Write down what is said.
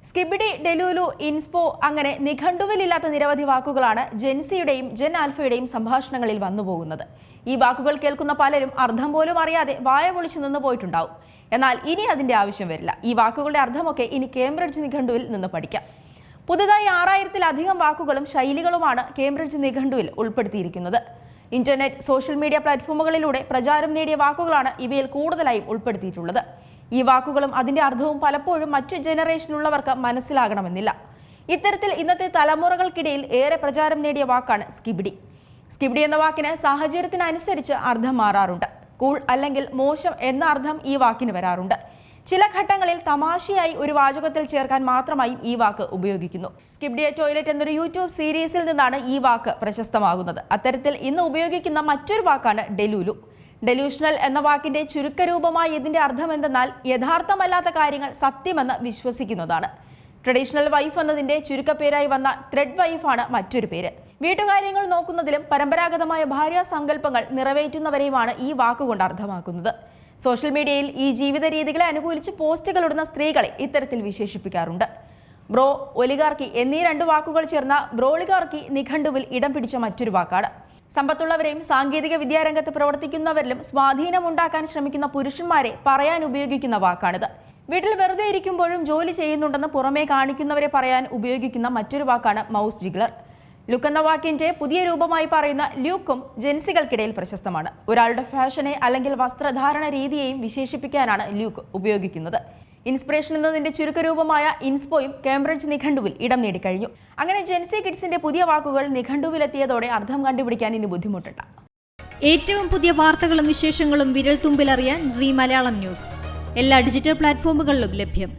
Skibidi, ഡെലൂലു, ഇൻസ്പോ അങ്ങനെ നിഘണ്ടുവിലില്ലാത്ത നിരവധി വാക്കുകളാണ് ജെൻസിയുടെയും ജെൻ ആൽഫയുടെയും സംഭാഷണങ്ങളിൽ വന്നുപോകുന്നത്. ഈ വാക്കുകൾ കേൾക്കുന്ന പലരും അർത്ഥം പോലും അറിയാതെ വായ പൊളിച്ചു നിന്ന് പോയിട്ടുണ്ടാവും. എന്നാൽ ഇനി അതിന്റെ ആവശ്യം വരില്ല. ഈ വാക്കുകളുടെ അർത്ഥമൊക്കെ ഇനി കേംബ്രിഡ്ജ് നിഘണ്ടുവിൽ നിന്ന് പഠിക്കാം. പുതുതായി 6000-ലധികം വാക്കുകളും ശൈലികളുമാണ് കേംബ്രിഡ്ജ് നിഘണ്ടുവിൽ ഉൾപ്പെടുത്തിയിരിക്കുന്നത്. ഇന്റർനെറ്റ്, സോഷ്യൽ മീഡിയ പ്ലാറ്റ്ഫോമുകളിലൂടെ പ്രചാരം നേടിയ വാക്കുകളാണ് ഇവയിൽ കൂടുതലായും ഉൾപ്പെടുത്തിയിട്ടുള്ളത്. ഈ വാക്കുകളും അതിന്റെ അർത്ഥവും പലപ്പോഴും മറ്റു ജനറേഷനിലുള്ളവർക്ക് മനസ്സിലാകണമെന്നില്ല. ഇത്തരത്തിൽ ഇന്നത്തെ തലമുറകൾക്കിടയിൽ ഏറെ പ്രചാരം നേടിയ വാക്കാണ് സ്കിബിഡി. സ്കിബിഡി എന്ന വാക്കിന് സാഹചര്യത്തിനനുസരിച്ച് അർത്ഥം മാറാറുണ്ട്. കൂൾ അല്ലെങ്കിൽ മോശം എന്ന അർത്ഥം ഈ വാക്കിന് വരാറുണ്ട്. ചില ഘട്ടങ്ങളിൽ തമാശയായി ഒരു വാചകത്തിൽ ചേർക്കാൻ മാത്രമായും ഈ വാക്ക് ഉപയോഗിക്കുന്നു. സ്കിബിഡി എ ടോയ്ലറ്റ് എന്നൊരു യൂട്യൂബ് സീരീസിൽ നിന്നാണ് ഈ വാക്ക് പ്രശസ്തമാകുന്നത്. അത്തരത്തിൽ ഇന്ന് ഉപയോഗിക്കുന്ന മറ്റൊരു വാക്കാണ് ഡെലൂലു. ഡെലൂഷണൽ എന്ന വാക്കിന്റെ ചുരുക്കരൂപമായി ഇതിന്റെ അർത്ഥം എന്തെന്നാൽ യഥാർത്ഥമല്ലാത്ത കാര്യങ്ങൾ സത്യമെന്ന് വിശ്വസിക്കുന്നതാണ്. ട്രഡീഷണൽ വൈഫ് എന്നതിന്റെ ചുരുക്കപ്പേരായി വന്ന ത്രെഡ് വൈഫാണ് മറ്റൊരു പേര്. വീട്ടുകാര്യങ്ങൾ നോക്കുന്നതിലും പരമ്പരാഗതമായ ഭാര്യാ സങ്കല്പങ്ങൾ നിറവേറ്റുന്നവരെയുമാണ് ഈ വാക്കുകൊണ്ട് അർത്ഥമാക്കുന്നത്. സോഷ്യൽ മീഡിയയിൽ ഈ ജീവിത രീതികളെ അനുകൂലിച്ച് പോസ്റ്റുകൾ ഇടുന്ന സ്ത്രീകളെ ഇത്തരത്തിൽ വിശേഷിപ്പിക്കാറുണ്ട്. ബ്രോ, ഒലിഗാർക്കി എന്നീ രണ്ട് വാക്കുകൾ ചേർന്ന ബ്രോളിഗാർക്കി നിഘണ്ടുവിൽ ഇടം പിടിച്ച മറ്റൊരു വാക്കാണ്. സമ്പത്തുള്ളവരെയും സാങ്കേതിക വിദ്യാരംഗത്ത് പ്രവർത്തിക്കുന്നവരിലും സ്വാധീനമുണ്ടാക്കാൻ ശ്രമിക്കുന്ന പുരുഷന്മാരെ പറയാൻ ഉപയോഗിക്കുന്ന വാക്കാണിത്. വീട്ടിൽ വെറുതെ ഇരിക്കുമ്പോഴും ജോലി ചെയ്യുന്നുണ്ടെന്ന് പുറമേ കാണിക്കുന്നവരെ പറയാൻ ഉപയോഗിക്കുന്ന മറ്റൊരു വാക്കാണ് മൗസ് ജിഗ്ലർ. ലുക്ക് എന്ന വാക്കിന്റെ പുതിയ രൂപമായി പറയുന്ന ല്യൂക്കും ജെൻസികൾക്കിടയിൽ പ്രശസ്തമാണ്. ഒരാളുടെ ഫാഷനെ അല്ലെങ്കിൽ വസ്ത്രധാരണ രീതിയെയും വിശേഷിപ്പിക്കാനാണ് ല്യൂക്ക് ഉപയോഗിക്കുന്നത്. ഇൻസ്പിറേഷൻ എന്നതിന്റെ ചുരുക്കരൂപമായ ഇൻസ്പോയും കേംബ്രിഡ്ജ് നിഘണ്ടുവിൽ ഇടം നേടിക്കഴിഞ്ഞു. അങ്ങനെ ജെൻസി കിഡ്സിന്റെ പുതിയ വാക്കുകൾ നിഘണ്ടുവിലെത്തിയതോടെ അർത്ഥം കണ്ടുപിടിക്കാൻ ഇനി ബുദ്ധിമുട്ടില്ല. ഏറ്റവും പുതിയ വാർത്തകളും വിശേഷങ്ങളും വിരൽ തുമ്പിലറിയാൻ സീ മലയാളം ന്യൂസ് എല്ലാ ഡിജിറ്റൽ പ്ലാറ്റ്ഫോമുകളിലും ലഭ്യം.